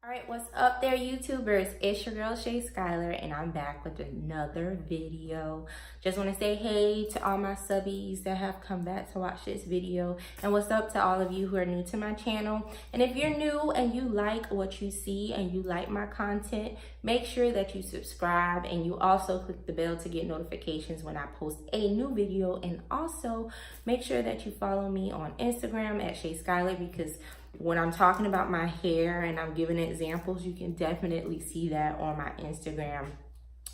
Alright, what's up there, YouTubers? It's your girl Shay Skylar, and I'm back with another video. Just want to say hey to all my subbies that have come back to watch this video, and what's up to all of you who are new to my channel. And if you're new and you like what you see and you like my content, make sure that you subscribe and you also click the bell to get notifications when I post a new video. And also make sure that you follow me on Instagram at Shay Skylar, because when I'm talking about my hair and I'm giving examples, you can definitely see that on my Instagram,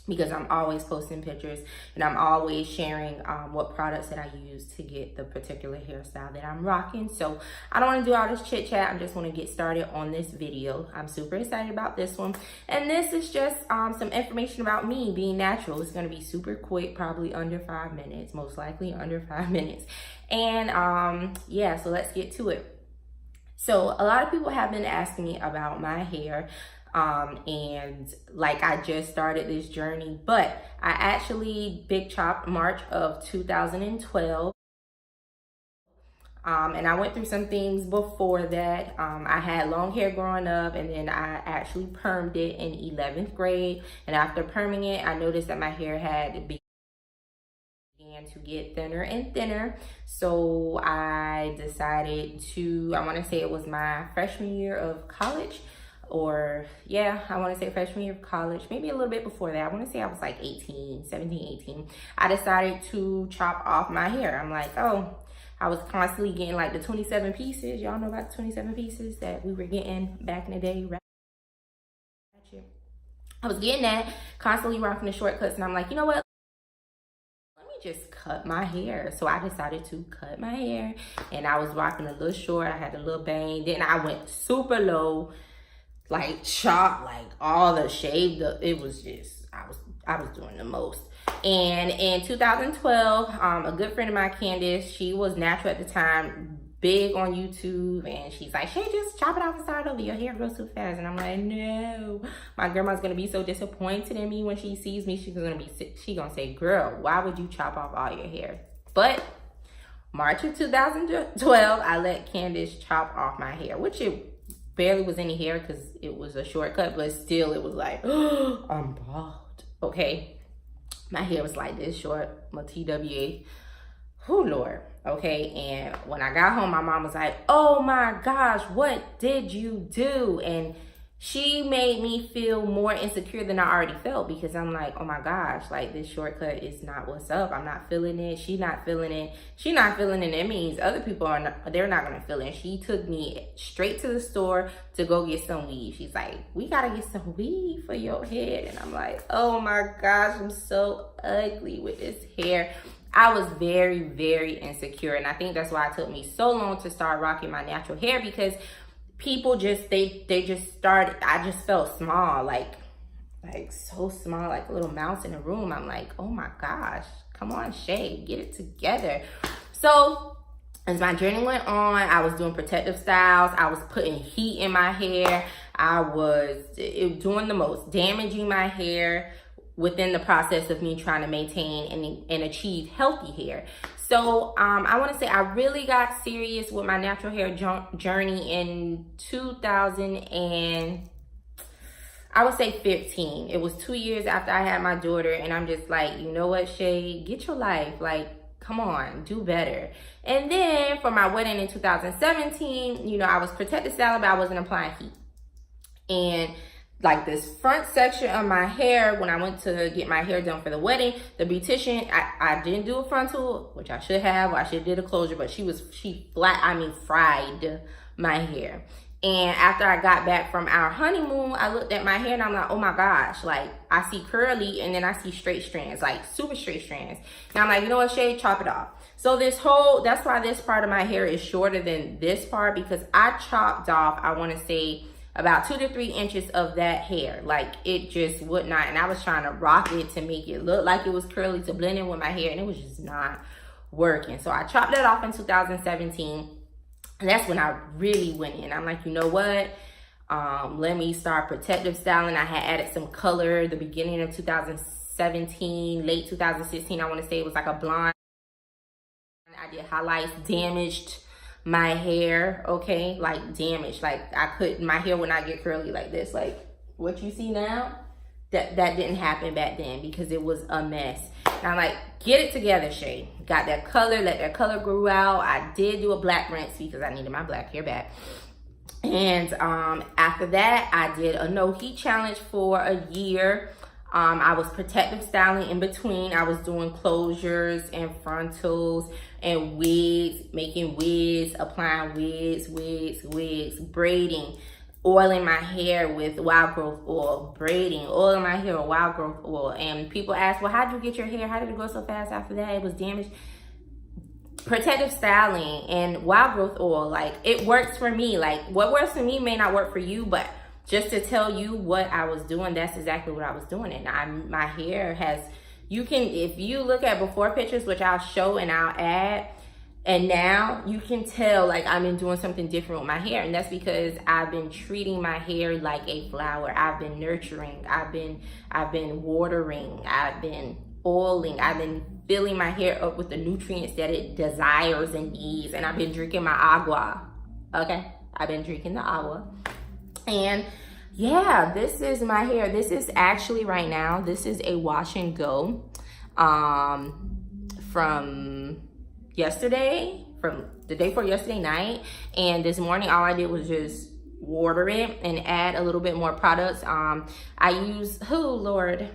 because I'm always posting pictures and I'm always sharing what products that I use to get the particular hairstyle that I'm rocking. So I don't want to do all this chit chat. I just want to get started on this video. I'm super excited about this one. And this is just some information about me being natural. It's going to be super quick, probably under 5 minutes, most likely under 5 minutes. And yeah, so let's get to it. So a lot of people have been asking me about my hair, and like I just started this journey, but I actually big chopped March of 2012. And I went through some things before that. I had long hair growing up, and then I actually permed it in 11th grade. And after perming it, I noticed that my hair had began to get thinner and thinner. So I decided to, I want to say it was my freshman year of college, or yeah, I want to say freshman year of college, maybe a little bit before that. I want to say I was like 17, 18. I decided to chop off my hair. I'm like, oh, I was constantly getting like the 27 pieces. Y'all know about the 27 pieces that we were getting back in the day, right? I was getting that, constantly rocking the shortcuts, and I'm like, you know what? Just cut my hair. So I decided to cut my hair, and I was rocking a little short. I had a little bang. Then I went super low, like chopped, like all the shaved up. It was just, I was doing the most. And in 2012, a good friend of mine, Candace, she was natural at the time, big on YouTube, and she's like, Shay, just chop it off and start over. Your hair grows too fast. And I'm like, no. My grandma's gonna be so disappointed in me when she sees me. She's gonna say, girl, why would you chop off all your hair? But March of 2012, I let Candace chop off my hair, which it barely was any hair because it was a shortcut, but still it was like, oh, I'm bald. Okay, my hair was like this short, my TWA. Oh Lord. Okay, and when I got home, my mom was like, oh my gosh, what did you do? And she made me feel more insecure than I already felt, because I'm like, oh my gosh, like this shortcut is not what's up. I'm not feeling it. She's not feeling it. She's not feeling it. It means other people are not, they're not going to feel it. She took me straight to the store to go get some weave. She's like, we got to get some weave for your head. And I'm like, oh my gosh, I'm so ugly with this hair. I was very, very insecure, and I think that's why it took me so long to start rocking my natural hair, because people just, they just started, I just felt small, like so small, like a little mouse in a room. I'm like, oh my gosh, come on, Shay, get it together. So as my journey went on, I was doing protective styles. I was putting heat in my hair. I was doing the most, damaging my hair within the process of me trying to maintain and achieve healthy hair. So I want to say I really got serious with my natural hair journey in 2000 and I would say 15. It was 2 years after I had my daughter, and I'm just like, you know what, Shay, get your life. Like, come on, do better. And then for my wedding in 2017, you know, I was protective styling, but I wasn't applying heat. And like this front section of my hair, when I went to get my hair done for the wedding, the beautician, I didn't do a frontal, which I should have, or I should have did a closure, but she fried my hair. And after I got back from our honeymoon, I looked at my hair and I'm like, oh my gosh, like I see curly and then I see straight strands, like super straight strands. And I'm like, you know what, Shay, chop it off. So that's why this part of my hair is shorter than this part, because I chopped off, I want to say, about 2 to 3 inches of that hair. Like it just would not, and I was trying to rock it to make it look like it was curly, to blend in with my hair, and it was just not working. So I chopped that off in 2017, and that's when I really went in. I'm like, you know what, let me start protective styling. I had added some color the beginning of 2017, late 2016, I want to say. It was like a blonde. I did highlights, damaged my hair, okay, like damaged. Like my hair would not get curly like this. Like what you see now, that didn't happen back then because it was a mess. And I'm like, get it together, Shay. Got that color, let that color grow out. I did do a black rinse because I needed my black hair back. And after that, I did a no heat challenge for a year. I was protective styling in between. I was doing closures and frontals and wigs, making wigs, applying wigs, braiding, oiling my hair with wild growth oil, braiding, oiling my hair with wild growth oil. And people ask, well, how did you get your hair? How did it grow so fast after that? It was damaged. Protective styling and wild growth oil, like it works for me. Like what works for me may not work for you, but just to tell you what I was doing, that's exactly what I was doing. And my hair has, you can, if you look at before pictures, which I'll show and I'll add, and now you can tell like I've been doing something different with my hair. And that's because I've been treating my hair like a flower. I've been nurturing, I've been watering, I've been oiling, I've been filling my hair up with the nutrients that it desires and needs. And I've been drinking my agua, okay? I've been drinking the agua. And yeah, this is my hair. This is actually right now, this is a wash and go from yesterday, from the day before yesterday night. And this morning, all I did was just water it and add a little bit more products. I use, oh Lord,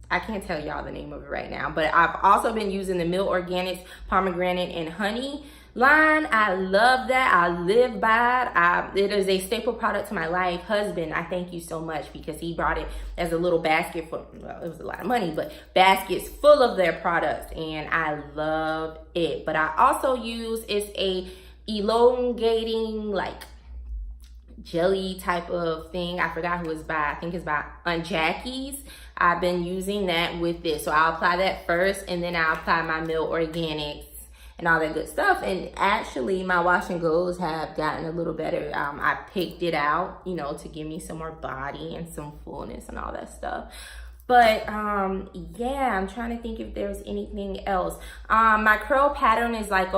I can't tell y'all the name of it right now, but I've also been using the Mielle Organics pomegranate and honey line. I love that. I live by it. It is a staple product to my life. Husband, I thank you so much because he brought it as a little basket for, well, it was a lot of money, but baskets full of their products, and I love it. But I also use, it's a elongating like jelly type of thing. I forgot who it's by. I think it's by Jackie's. I've been using that with this. So I'll apply that first, and then I'll apply my Mielle Organics and all that good stuff. And actually my wash and goes have gotten a little better. I picked it out, you know, to give me some more body and some fullness and all that stuff. But yeah, I'm trying to think if there's anything else. My curl pattern is like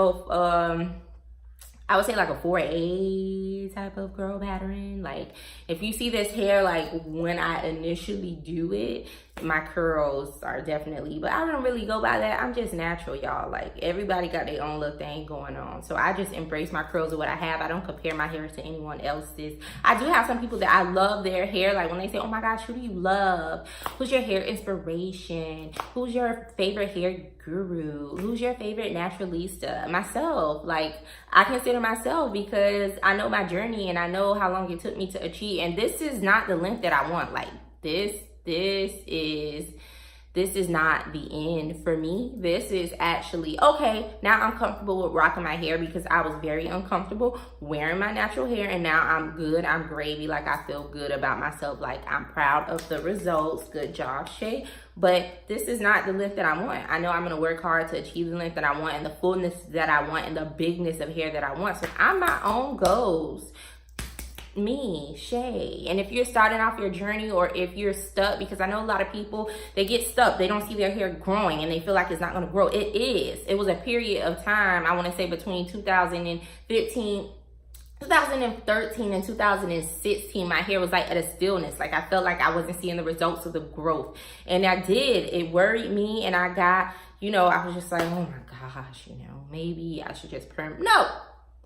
I would say like a 4A type of curl pattern. Like if you see this hair, like when I initially do it, my curls are definitely, but I don't really go by that. I'm just natural, y'all. Like everybody got their own little thing going on. So I just embrace my curls with what I have. I don't compare my hair to anyone else's. I do have some people that I love their hair. Like when they say, oh my gosh, who do you love? Who's your hair inspiration? Who's your favorite hair guru? Who's your favorite naturalista? Myself. Like I consider myself because I know my journey and I know how long it took me to achieve. And this is not the length that I want. Like this is not the end for me. This is actually, okay, now I'm comfortable with rocking my hair because I was very uncomfortable wearing my natural hair, and now I'm good, I'm gravy, like I feel good about myself, like I'm proud of the results. Good job, Shay. But this is not the length that I want. I know I'm gonna work hard to achieve the length that I want and the fullness that I want and the bigness of hair that I want. So I'm my own goals. Me, Shay. And if you're starting off your journey, or if you're stuck, because I know a lot of people, they get stuck, they don't see their hair growing and they feel like it's not going to grow. It is. It was a period of time, I want to say between 2013 and 2016, my hair was like at a stillness. Like I felt like I wasn't seeing the results of the growth, and I did. It worried me, and I got, you know, I was just like, oh my gosh, you know, maybe I should just no,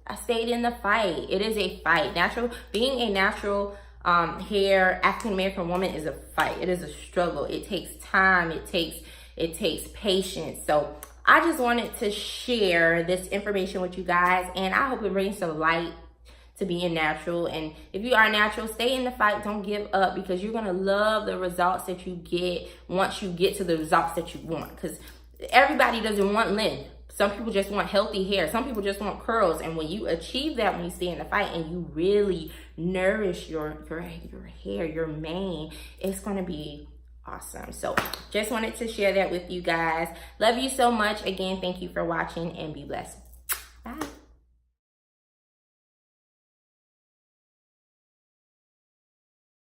I stayed in the fight. It is a fight. Being a natural hair African-American woman is a fight. It is a struggle. It takes time. It takes patience. So I just wanted to share this information with you guys, and I hope it brings some light to being natural. And if you are natural, stay in the fight. Don't give up, because you're gonna love the results that you get once you get to the results that you want. Because everybody doesn't want length. Some people just want healthy hair. Some people just want curls. And when you achieve that, when you stay in the fight and you really nourish your hair, your mane, it's going to be awesome. So just wanted to share that with you guys. Love you so much. Again, thank you for watching, and be blessed. Bye.